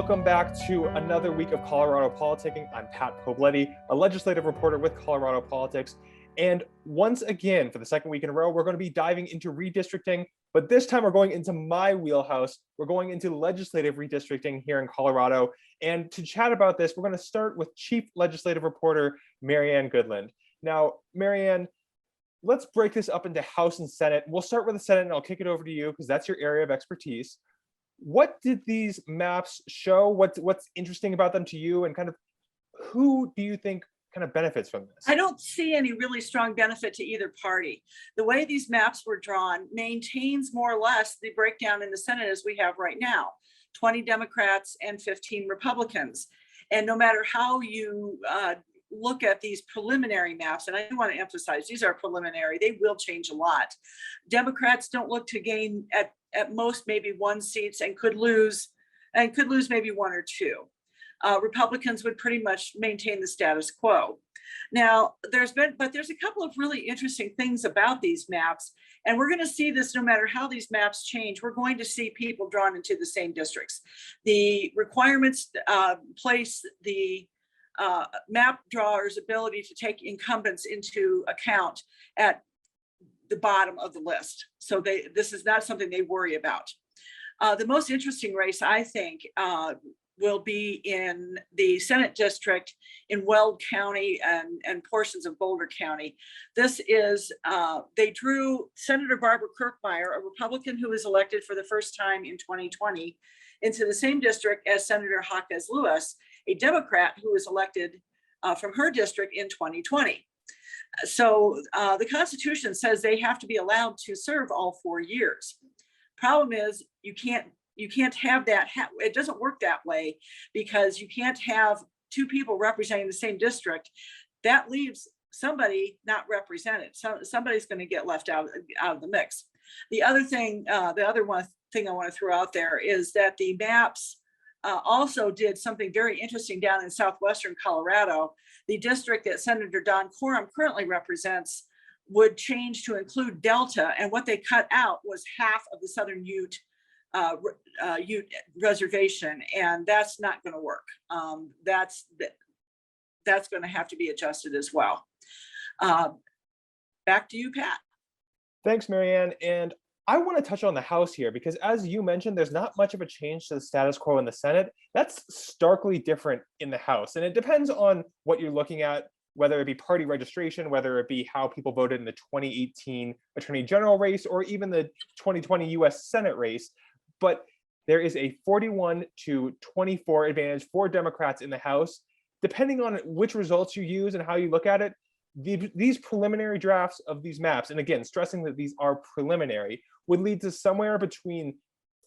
welcome back to another week of Colorado Politicking. I'm Pat Poblete, a legislative reporter with Colorado Politics. And once again, for the second week in a row, we're going to be diving into redistricting, but this time we're going into my wheelhouse. We're going into legislative redistricting here in Colorado. And to chat about this, we're going to start with Chief Legislative Reporter Marianne Goodland. Now, Marianne, let's break this up into House and Senate. We'll start with the Senate and I'll kick it over to you because that's your area of expertise. What did these maps show? What's interesting about them to you, and kind of who do you think kind of benefits from this? I don't see any really strong benefit to either party. The way these maps were drawn maintains more or less the breakdown in the Senate as we have right now, 20 Democrats and 15 Republicans. And no matter how you look at these preliminary maps, and I do want to emphasize these are preliminary, they will change a lot. Democrats don't look to gain at most maybe one seat and could lose maybe one or two. Republicans would pretty much maintain the status quo. Now, there's a couple of really interesting things about these maps, and we're going to see this no matter how these maps change. We're going to see people drawn into the same districts. The requirements place the map drawers' ability to take incumbents into account at the bottom of the list. So this is not something they worry about. The most interesting race, I think, will be in the Senate district in Weld County and portions of Boulder County. This is, they drew Senator Barbara Kirkmeyer, a Republican who was elected for the first time in 2020, into the same district as Senator Jaquez Lewis, a Democrat who was elected from her district in 2020. So the Constitution says they have to be allowed to serve all 4 years. Problem is, you can't have that. It doesn't work that way because you can't have two people representing the same district. That leaves somebody not represented. So somebody's going to get left out of the mix. The other thing I want to throw out there is that the maps also did something very interesting down in southwestern Colorado. The district that Senator Don Quorum currently represents would change to include Delta, and what they cut out was half of the Southern Ute reservation, and that's not going to work. That's going to have to be adjusted as well. Back to you, Pat. Thanks, Marianne. And I want to touch on the House here because, as you mentioned, there's not much of a change to the status quo in the Senate. That's starkly different in the House, and it depends on what you're looking at, whether it be party registration, whether it be how people voted in the 2018 Attorney General race, or even the 2020 US Senate race. But there is a 41-24 advantage for Democrats in the House. Depending on which results you use and how you look at it, these preliminary drafts of these maps, and again, stressing that these are preliminary, would lead to somewhere between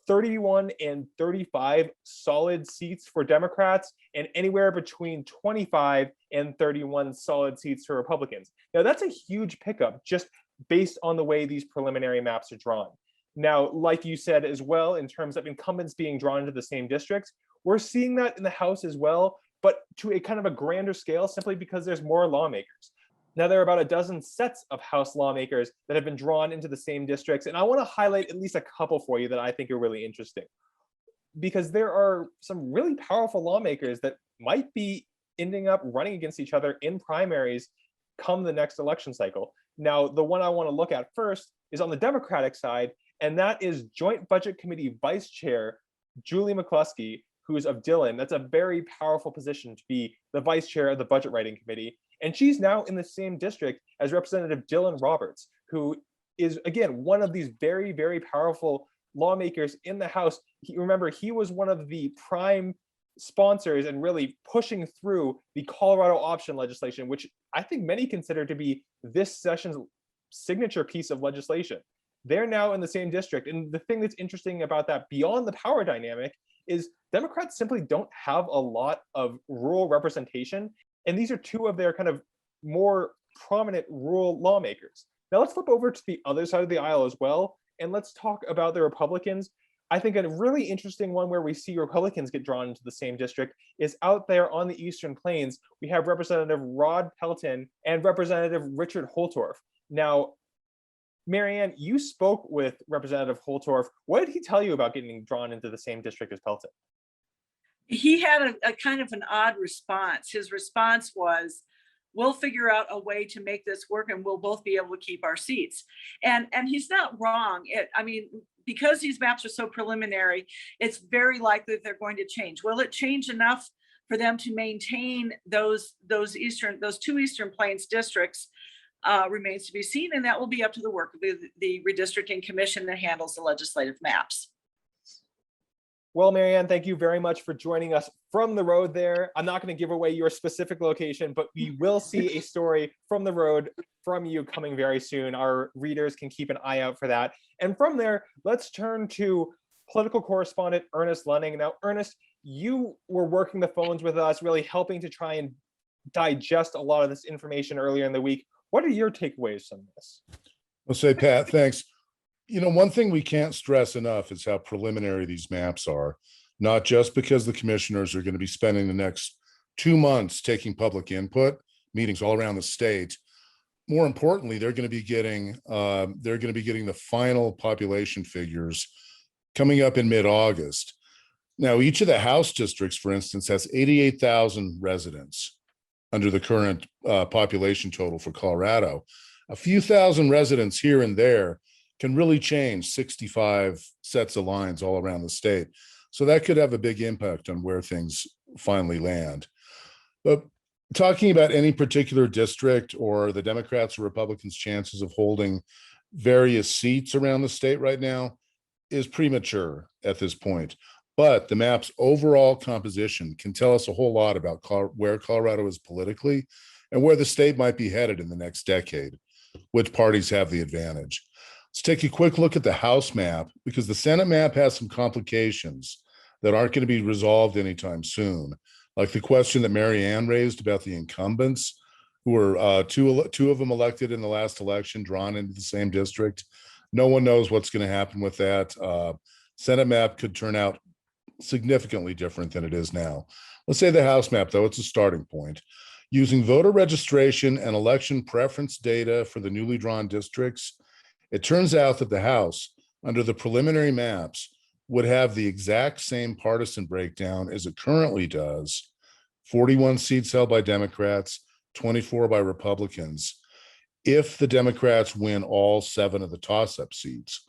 31 and 35 solid seats for Democrats and anywhere between 25 and 31 solid seats for Republicans. Now, that's a huge pickup just based on the way these preliminary maps are drawn. Now, like you said as well, in terms of incumbents being drawn into the same districts, we're seeing that in the House as well, but to a kind of a grander scale, simply because there's more lawmakers. Now, there are about a dozen sets of House lawmakers that have been drawn into the same districts, and I want to highlight at least a couple for you that I think are really interesting, because there are some really powerful lawmakers that might be ending up running against each other in primaries come the next election cycle. Now, the one I want to look at first is on the Democratic side, and that is Joint Budget Committee Vice Chair Julie McCluskey, who's of Dillon. That's a very powerful position to be the vice chair of the Budget Writing Committee. And she's now in the same district as Representative Dylan Roberts, who is, again, one of these very, very powerful lawmakers in the House. Remember, he was one of the prime sponsors and really pushing through the Colorado option legislation, which I think many consider to be this session's signature piece of legislation. They're now in the same district. And the thing that's interesting about that, beyond the power dynamic, is Democrats simply don't have a lot of rural representation. And these are two of their kind of more prominent rural lawmakers. Now let's flip over to the other side of the aisle as well, and let's talk about the Republicans. I think a really interesting one where we see Republicans get drawn into the same district is out there on the Eastern Plains. We have Representative Rod Pelton and Representative Richard Holtorf. Now, Marianne, you spoke with Representative Holtorf. What did he tell you about getting drawn into the same district as Pelton? He had a kind of an odd response. His response was, we'll figure out a way to make this work and we'll both be able to keep our seats. And he's not wrong. I mean, because these maps are so preliminary, it's very likely that they're going to change. Will it change enough for them to maintain those two Eastern Plains districts? Remains to be seen, and that will be up to the work of the redistricting commission that handles the legislative maps. Well, Marianne, thank you very much for joining us from the road there. I'm not going to give away your specific location, but we will see a story from the road from you coming very soon. Our readers can keep an eye out for that. And from there, let's turn to political correspondent Ernest Luning. Now, Ernest, you were working the phones with us, really helping to try and digest a lot of this information earlier in the week. What are your takeaways from this? I'll say, Pat, thanks. You know, one thing we can't stress enough is how preliminary these maps are, not just because the commissioners are going to be spending the next 2 months taking public input, meetings all around the state. More importantly, they're going to be getting the final population figures coming up in mid-August. Now, each of the House districts, for instance, has 88,000 residents under the current population total for Colorado. A few thousand residents here and there can really change 65 sets of lines all around the state. So that could have a big impact on where things finally land. But talking about any particular district or the Democrats or Republicans' chances of holding various seats around the state right now is premature at this point. But the map's overall composition can tell us a whole lot about where Colorado is politically and where the state might be headed in the next decade, which parties have the advantage. Let's take a quick look at the House map, because the Senate map has some complications that aren't going to be resolved anytime soon, like the question that Marianne raised about the incumbents, who were two of them elected in the last election, drawn into the same district. No one knows what's going to happen with that. Senate map could turn out significantly different than it is now. Let's say the House map, though, it's a starting point. Using voter registration and election preference data for the newly drawn districts, it turns out that the House, under the preliminary maps, would have the exact same partisan breakdown as it currently does: 41 seats held by Democrats, 24 by Republicans, if the Democrats win all 7 of the toss-up seats,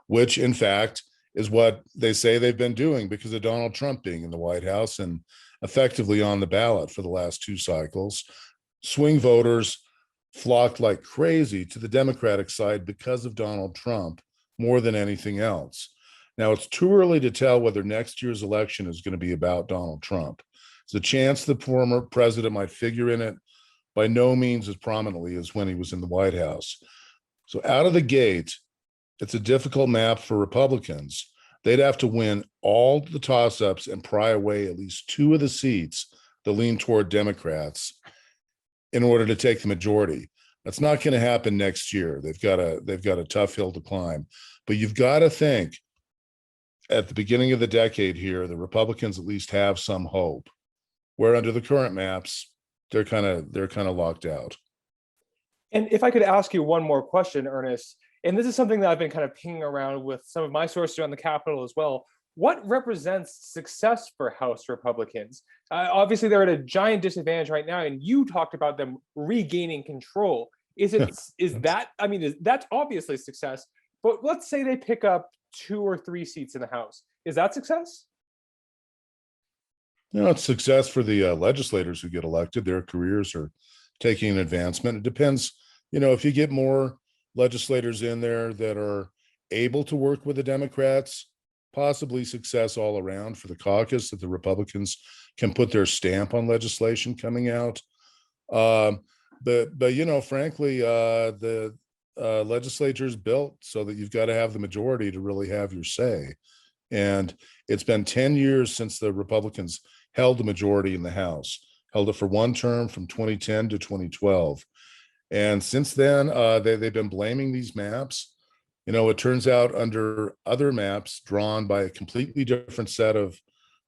which in fact is what they say they've been doing because of Donald Trump being in the White House and effectively on the ballot for the last 2 cycles. Swing voters flocked like crazy to the Democratic side because of Donald Trump more than anything else. Now, it's too early to tell whether next year's election is going to be about Donald Trump. There's a chance the former president might figure in it, by no means as prominently as when he was in the White House. So out of the gate, it's a difficult map for Republicans. They'd have to win all the toss-ups and pry away at least 2 of the seats that lean toward Democrats in order to take the majority. That's not going to happen next year. They've got a tough hill to climb. But you've got to think at the beginning of the decade here, the Republicans at least have some hope, where under the current maps, they're kind of locked out. And if I could ask you one more question, Ernest, and this is something that I've been kind of pinging around with some of my sources on the Capitol as well. What represents success for House Republicans? Obviously, they're at a giant disadvantage right now, and you talked about them regaining control. Is that, I mean, that's obviously success, but let's say they pick up 2 or 3 seats in the House. Is that success? You know, it's success for the legislators who get elected. Their careers are taking an advancement. It depends, you know, if you get more legislators in there that are able to work with the Democrats, possibly success all around for the caucus, that the Republicans can put their stamp on legislation coming out. But you know, frankly, the legislature is built so that you've got to have the majority to really have your say. And it's been 10 years since the Republicans held the majority in the House, held it for 1 term from 2010 to 2012. And since then, they've been blaming these maps. You know, it turns out under other maps drawn by a completely different set of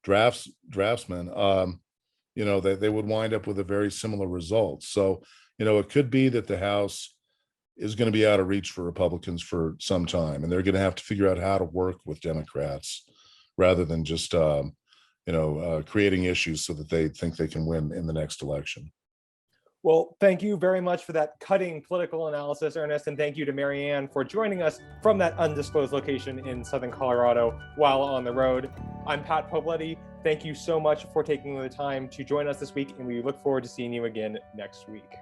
draftsmen, you know, they would wind up with a very similar result. So, you know, it could be that the House is going to be out of reach for Republicans for some time, and they're going to have to figure out how to work with Democrats rather than just, creating issues so that they think they can win in the next election. Well, thank you very much for that cutting political analysis, Ernest, and thank you to Marianne for joining us from that undisclosed location in Southern Colorado while on the road. I'm Pat Poblete. Thank you so much for taking the time to join us this week, and we look forward to seeing you again next week.